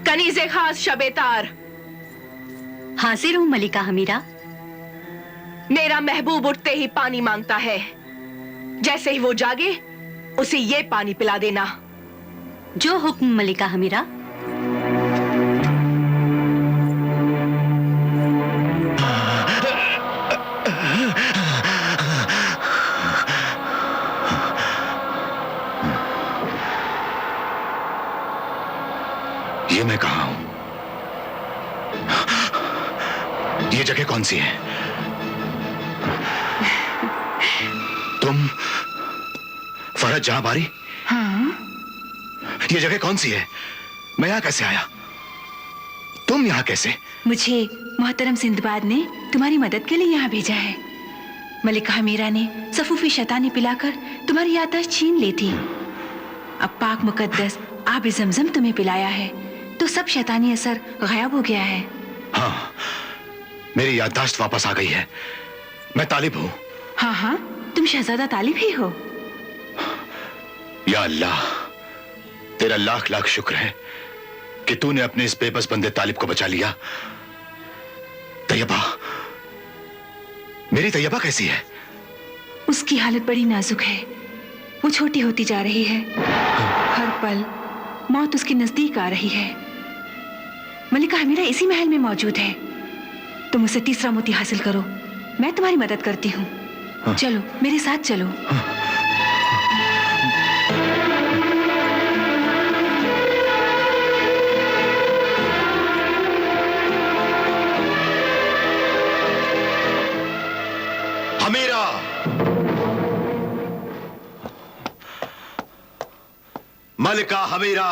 कनीज़े खास शबेतार। हाजिर हूँ मलिका हमीरा। मेरा महबूब उठते ही पानी मांगता है। जैसे ही वो जागे उसे ये पानी पिला देना। जो हुक्म मलिका हमीरा। ये मैं कहां हूं? ये जगह कौन सी है? तुम फरज जहां बारी? हाँ। ये जगह कौन सी है? मैं यहां कैसे आया? तुम यहां कैसे? मुझे मोहतरम सिंदबाद ने तुम्हारी मदद के लिए यहाँ भेजा है। मलिका हमीरा ने सफूफी शैतानी पिलाकर तुम्हारी याददाश्त छीन ली थी। अब पाक मुकद्दस आब ज़मज़म तुम्हें पिलाया है तो सब शैतानी असर गायब हो गया है। हाँ, मेरी याददाश्त वापस आ गई है। मैं तालिब हूं। हाँ हाँ, तुम शहजादा तालिब ही हो। या अल्लाह, तेरा लाख लाख शुक्र है कि तूने अपने इस बेबस बंदे तालिब को बचा लिया। तैयबा, मेरी तैयबा कैसी है? उसकी हालत बड़ी नाजुक है। वो छोटी होती जा रही है। हर पल मौत उसके नजदीक आ रही है। मलिका हमीरा इसी महल में मौजूद है। तुम उसे तीसरा मोती हासिल करो, मैं तुम्हारी मदद करती हूँ। हाँ। चलो मेरे साथ चलो। हाँ। हमीरा, मलिका हमीरा,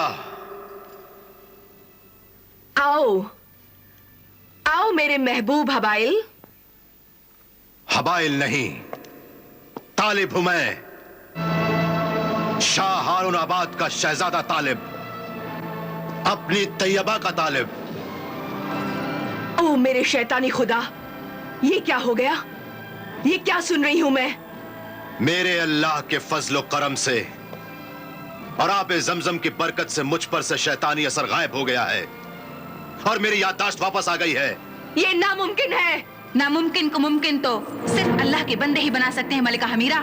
आओ आओ मेरे महबूब हबाइल। हबाइल नहीं, तालिब हूं मैं, शाह हारून आबाद का शहजादा तालिब, अपनी तैयबा का तालिब। ओ मेरे शैतानी खुदा, ये क्या हो गया? ये क्या सुन रही हूं मैं? मेरे अल्लाह के फजलो करम से और आबे ज़मज़म की बरकत से मुझ पर से शैतानी असर गायब हो गया है और मेरी याददाश्त वापस आ गई है। ये नामुमकिन है। नामुमकिन को मुमकिन तो सिर्फ अल्लाह के बंदे ही बना सकते हैं मलिका हमीरा।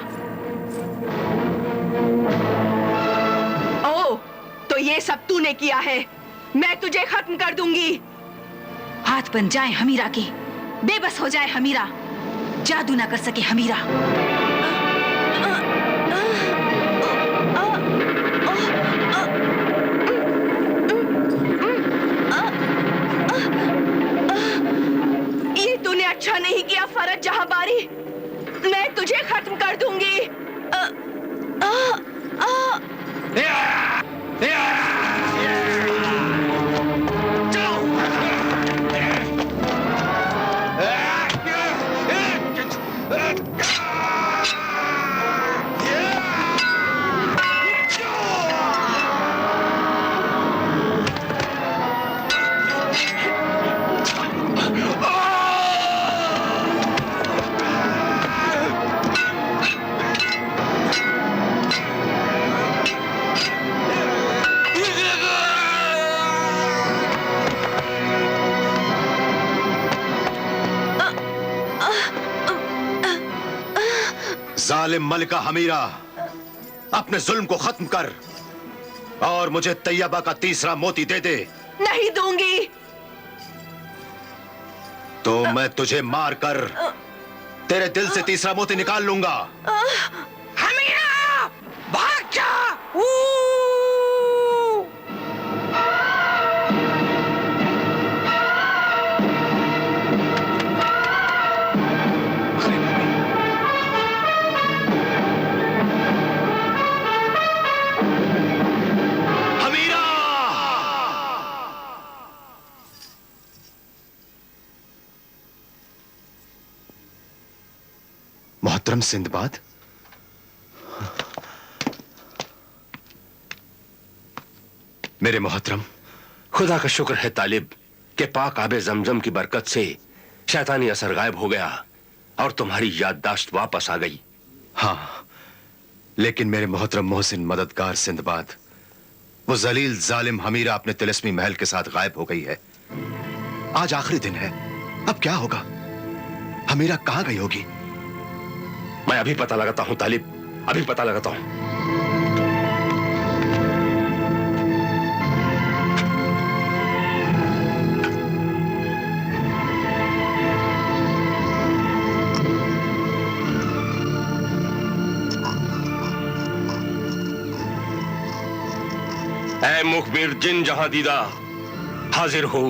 ओ, तो ये सब तूने किया है। मैं तुझे खत्म कर दूंगी। हाथ बन जाए हमीरा के, बेबस हो जाए हमीरा, जादू ना कर सके हमीरा। ये तूने अच्छा नहीं किया फरज जहां बारी। मैं तुझे खत्म कर दूंगी। जालिम मलिका हमीरा, अपने जुल्म को खत्म कर और मुझे तैयबा का तीसरा मोती दे दे। नहीं दूंगी। तो मैं तुझे मार कर तेरे दिल से तीसरा मोती निकाल लूंगा। हमीरा, भाग जा। मोहतरम सिंदबाद, मेरे मोहतरम, खुदा का शुक्र है तालिब के पाक आबे ज़मज़म की बरकत से शैतानी असर गायब हो गया और तुम्हारी याददाश्त वापस आ गई। हाँ, लेकिन मेरे मोहतरम मोहसिन मददगार सिंदबाद, वो जलील जालिम हमीरा अपने तिलिस्मी महल के साथ गायब हो गई है। आज आखिरी दिन है, अब क्या होगा? हमीरा कहां गई होगी? मैं अभी पता लगाता हूं तालिब, अभी पता लगाता हूं। ऐ मुखबिर जिन जहां दीदा, हाजिर हो,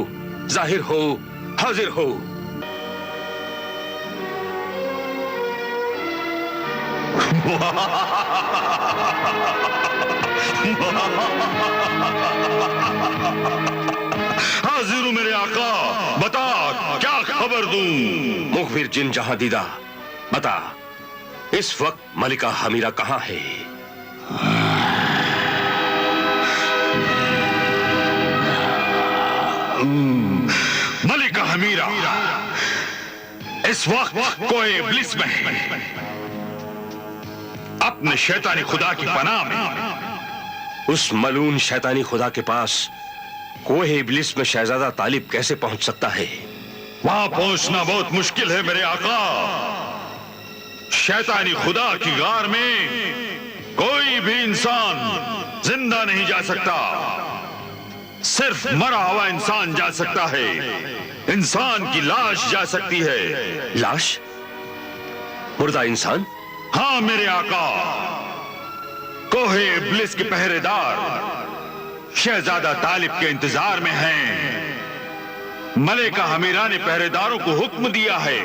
जाहिर हो, हाजिर हो। हाजिर हूं मेरे आका, बता क्या खबर दूं? मुखबिर जिन जहां दीदा, बता इस वक्त मलिका हमीरा कहां है? मलिका हमीरा इस वक्त कोई इब्लिस में है, अपने शैतानी खुदा की पनाह में। उस मलून शैतानी खुदा के पास कोहे इब्लिस में शहजादा तालिब कैसे पहुंच सकता है? वहां पहुंचना बहुत मुश्किल है मेरे आका। शैतानी खुदा की गार में कोई भी इंसान जिंदा नहीं जा सकता, सिर्फ मरा हुआ इंसान जा सकता है। इंसान की लाश जा सकती है। लाश? मुर्दा इंसान? हाँ मेरे आका, कोहे इब्लिस के पहरेदार शहजादा तालिब के इंतजार में हैं। मलिका हमीरा ने पहरेदारों को हुक्म दिया है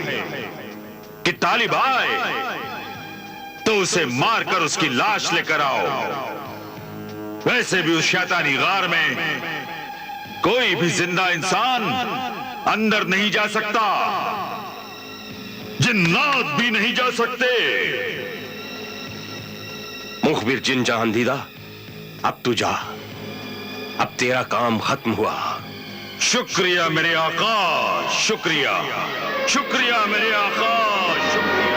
कि तालिब आए तो उसे मारकर उसकी लाश लेकर आओ। वैसे भी उस शैतानी गार में कोई भी जिंदा इंसान अंदर नहीं जा सकता, जिन्नात भी नहीं जा सकते। मुखबिर जिन जहां दीदा, अब तू जा, अब तेरा काम खत्म हुआ। शुक्रिया मेरे आका, शुक्रिया, शुक्रिया मेरे आका, शुक्रिया।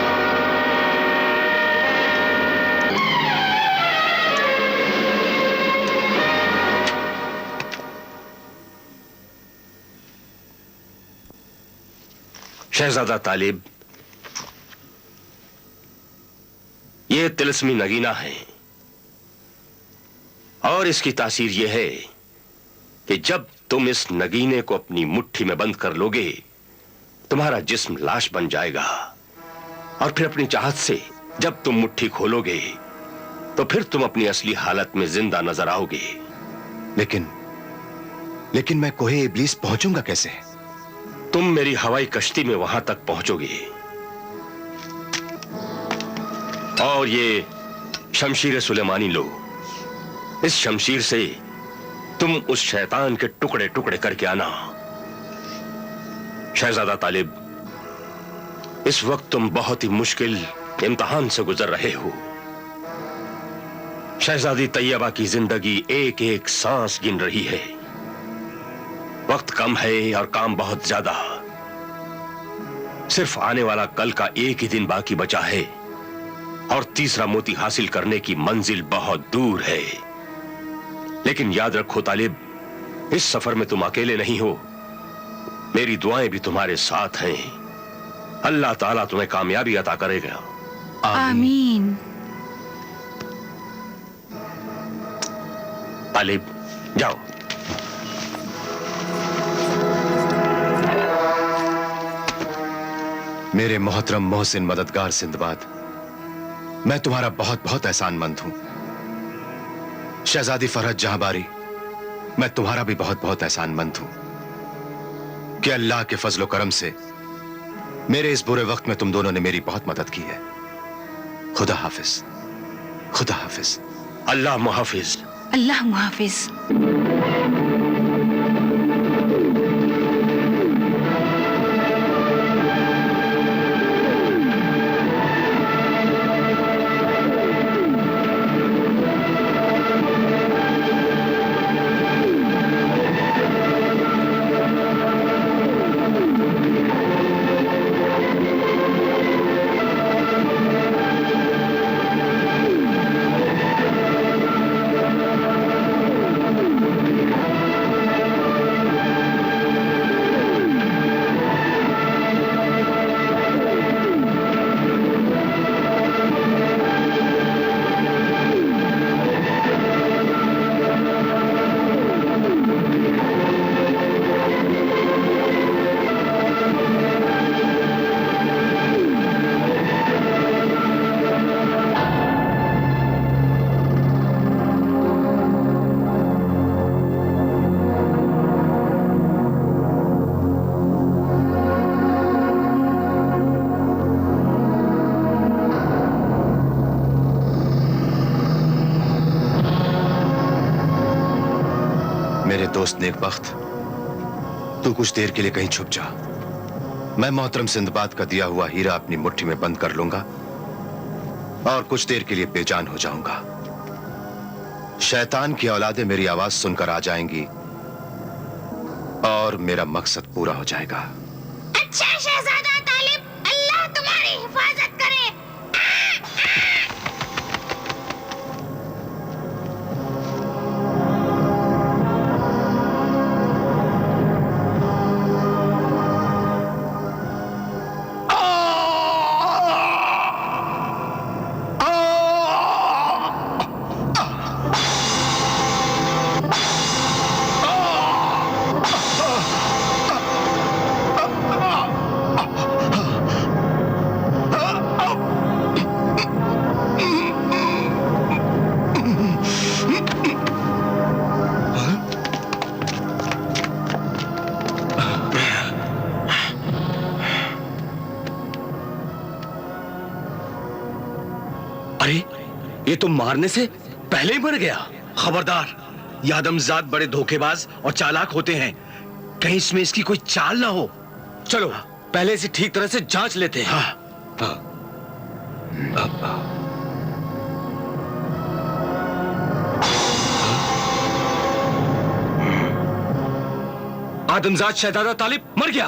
शहजादा तालिब, ये तिलस्मी नगीना है और इसकी तासीर यह है कि जब तुम इस नगीने को अपनी मुट्ठी में बंद कर लोगे, तुम्हारा जिस्म लाश बन जाएगा और फिर अपनी चाहत से जब तुम मुट्ठी खोलोगे तो फिर तुम अपनी असली हालत में जिंदा नजर आओगे। लेकिन मैं कोहे इब्लिस पहुंचूंगा कैसे? तुम मेरी हवाई कश्ती में वहां तक पहुंचोगे और ये शमशीर सुलेमानी लो। इस शमशीर से तुम उस शैतान के टुकड़े टुकड़े करके आना। शहजादा तालिब, इस वक्त तुम बहुत ही मुश्किल इम्तिहान से गुजर रहे हो। शहजादी तैयबा की जिंदगी एक एक सांस गिन रही है। वक्त कम है और काम बहुत ज्यादा। सिर्फ आने वाला कल का एक ही दिन बाकी बचा है और तीसरा मोती हासिल करने की मंजिल बहुत दूर है। लेकिन याद रखो तालिब, इस सफर में तुम अकेले नहीं हो, मेरी दुआएं भी तुम्हारे साथ हैं। अल्लाह ताला तुम्हें कामयाबी अता करेगा। आमीन। तालिब, जाओ। मेरे मोहतरम मोहसिन मददगार सिंदबाद, मैं तुम्हारा बहुत बहुत एहसानमंद हूं। शहजादी फरहत जहांबारी, मैं तुम्हारा भी बहुत बहुत एहसानमंद हूं कि अल्लाह के फजलो करम से मेरे इस बुरे वक्त में तुम दोनों ने मेरी बहुत मदद की है। खुदा हाफिज, खुदा हाफिज। अल्लाह मुहाफिज। अल्लाह मुहाफिज। दोस्त नेकबख्त, तू कुछ देर के लिए कहीं छुप जा। मैं मोहतरम सिंदबाद का दिया हुआ हीरा अपनी मुट्ठी में बंद कर लूंगा और कुछ देर के लिए बेजान हो जाऊंगा। शैतान की औलादें मेरी आवाज सुनकर आ जाएंगी और मेरा मकसद पूरा हो जाएगा। अच्छा शहजादा तालिब, अल्लाह तुम्हारी हिफाजत करे। अरे ये तो मारने से पहले ही मर गया। खबरदार, ये आदमजात बड़े धोखेबाज और चालाक होते हैं, कहीं इसमें इसकी कोई चाल ना हो। चलो पहले इसे ठीक तरह से जांच लेते हैं। आदमजात शहजादा तालिब मर गया।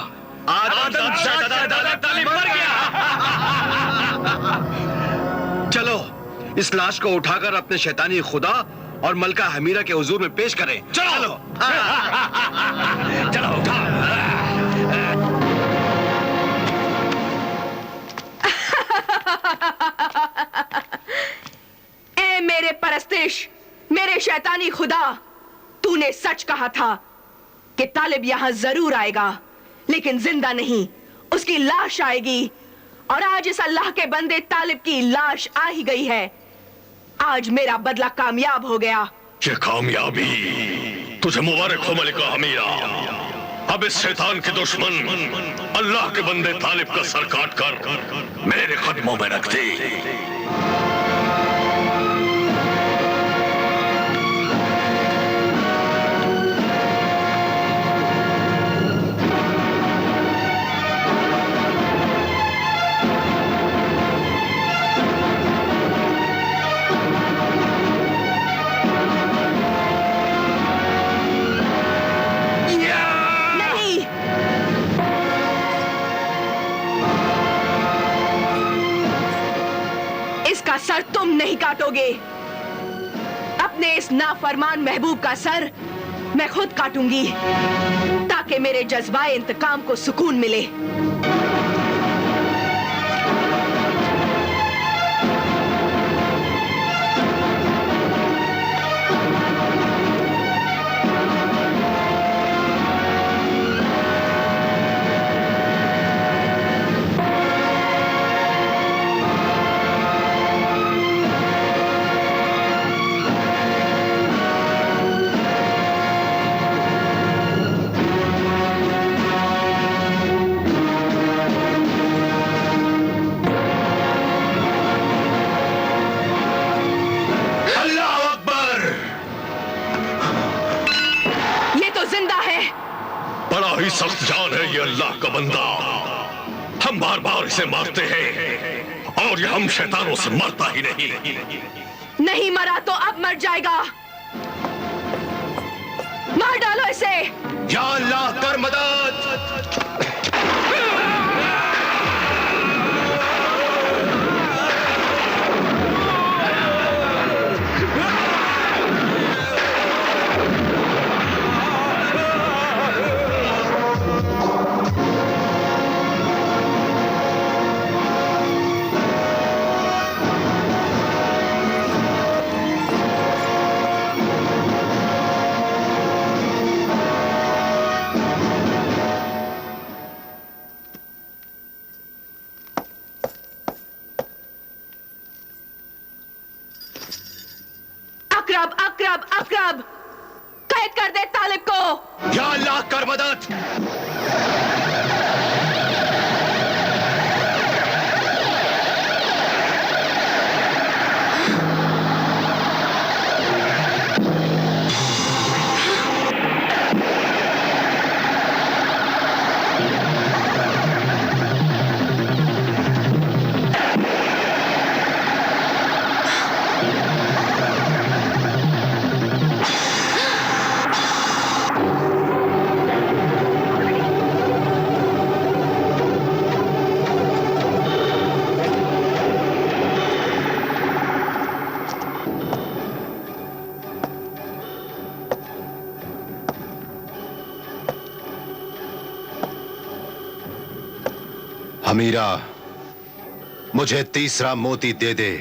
आदमजात शहजादा तालिब मर गया। चलो इस लाश को उठाकर अपने शैतानी खुदा और मलका हमीरा के हुजूर में पेश करें। चलो चलो उठा। ए मेरे परस्तिश, मेरे शैतानी खुदा, तूने सच कहा था कि तालिब यहां जरूर आएगा, लेकिन जिंदा नहीं, उसकी लाश आएगी। और आज इस अल्लाह के बंदे तालिब की लाश आ ही गई है। आज मेरा बदला कामयाब हो गया। ये कामयाबी तुझे मुबारक हो मलिका हमीरा। अब इस शैतान के दुश्मन अल्लाह के बंदे तालिब का सर काट कर मेरे कदमों में रख दे। इसका सर तुम नहीं काटोगे। अपने इस नाफरमान महबूब का सर मैं खुद काटूंगी, ताकि मेरे जज्बाए इंतकाम को सुकून मिले। बड़ा ही सख्त जान है ये अल्लाह का बंदा। हम बार बार इसे मारते हैं और ये हम शैतानों से मरता ही नहीं मरा तो अब मर जाएगा। मार डालो इसे। या अल्लाह कर मदद। अकरब अकरब अकरब, कैद कर दे तालिब को। या अल्लाह कर मदद। हमीरा, मुझे तीसरा मोती दे दे,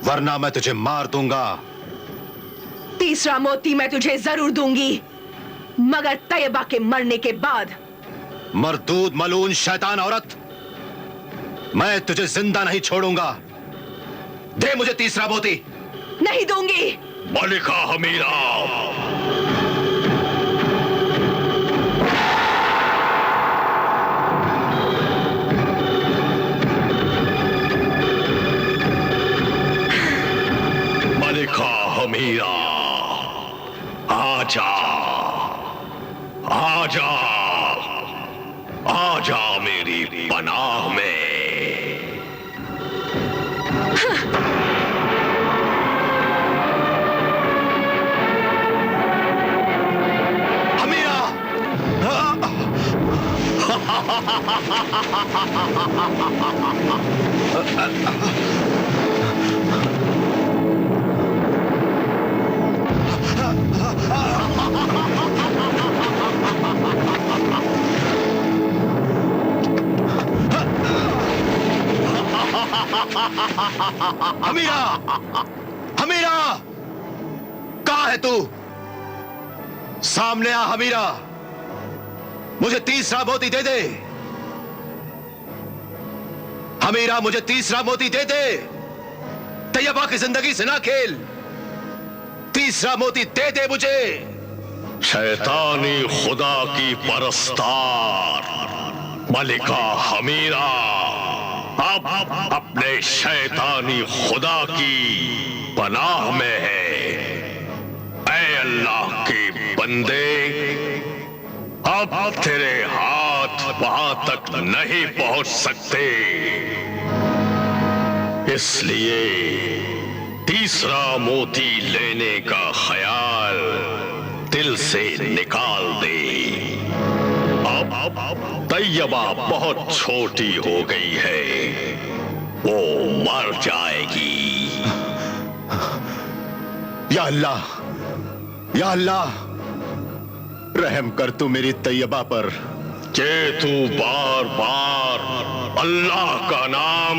वरना मैं तुझे मार दूंगा। तीसरा मोती मैं तुझे जरूर दूंगी, मगर तैयबा के मरने के बाद। मरदूद मलून शैतान औरत, मैं तुझे जिंदा नहीं छोड़ूंगा। दे मुझे तीसरा मोती। नहीं दूंगी। मलिका हमीरा, मलिका हमीरा, आजा, आजा, आजा मेरी पनाह में। हमीरा, हमीरा, कहां है तू? सामने आ हमीरा, मुझे तीसरा मोती दे दे। हमीरा, मुझे तीसरा मोती दे दे। तैयबा की जिंदगी से ना खेल। तीसरा मोती दे दे मुझे। शैतानी खुदा की परस्तार मलिका हमीरा, अब अपने शैतानी खुदा की पनाह में है। ऐ अल्लाह के बंदे, अब तेरे हाथ वहां तक नहीं पहुंच सकते, इसलिए तीसरा मोती लेने का ख्याल दिल से निकाल दे। अब तैयबा बहुत छोटी हो गई है, वो मर जाएगी। या अल्लाह, या अल्लाह, रहम कर तू मेरी तैयबा पर। जे तू बार बार अल्लाह का नाम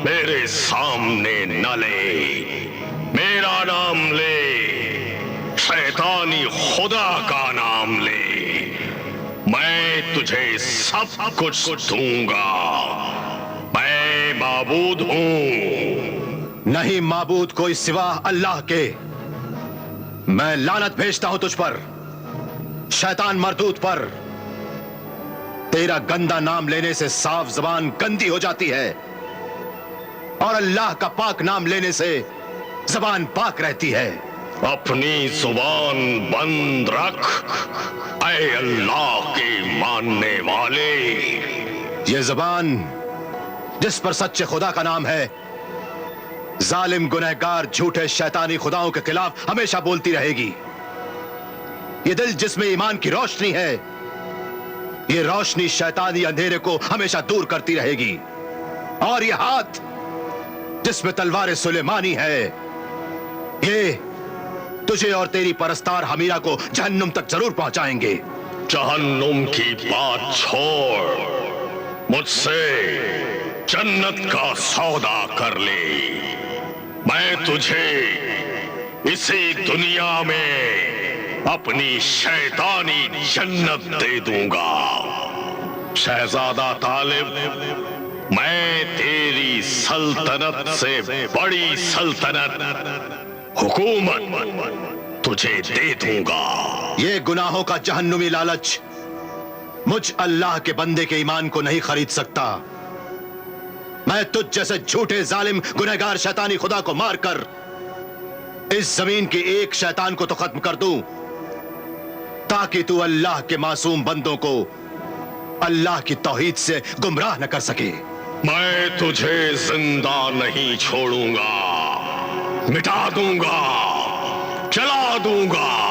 मेरे सामने न ले, मेरा नाम ले, शैतानी खुदा का नाम ले, मैं तुझे सब कुछ दूंगा। मैं माबूद हूं। नहीं माबूद कोई सिवा अल्लाह के। मैं लानत भेजता हूं तुझ पर, शैतान मरदूद पर। तेरा गंदा नाम लेने से साफ जबान गंदी हो जाती है, और अल्लाह का पाक नाम लेने से जबान पाक रहती है। अपनी जुबान बंद रख, ऐ अल्लाह के मानने वाले। ये जबान जिस पर सच्चे खुदा का नाम है, जालिम गुनहगार झूठे शैतानी खुदाओं के खिलाफ हमेशा बोलती रहेगी। ये दिल जिसमें ईमान की रोशनी है, ये रोशनी शैतानी अंधेरे को हमेशा दूर करती रहेगी। और ये हाथ जिसमें तलवार सुलेमानी है, ये तुझे और तेरी परस्तार हमीरा को जहन्नुम तक जरूर पहुंचाएंगे। जहन्नुम की बात छोड़, मुझसे जन्नत का सौदा कर ले। मैं तुझे इसी दुनिया में अपनी शैतानी जन्नत दे दूंगा। शहजादा तालिब, मैं तेरी सल्तनत से बड़ी सल्तनत, हुकूमत तुझे दे दूंगा। ये गुनाहों का जहन्नुमी लालच मुझ अल्लाह के बंदे के ईमान को नहीं खरीद सकता। मैं तुझ जैसे झूठे जालिम गुनहगार शैतानी खुदा को मारकर इस जमीन के एक शैतान को तो खत्म कर दूं, ताकि तू अल्लाह के मासूम बंदों को अल्लाह की तौहीद से गुमराह न कर सके। मैं तुझे जिंदा नहीं छोड़ूंगा, मिटा दूंगा, जला दूंगा।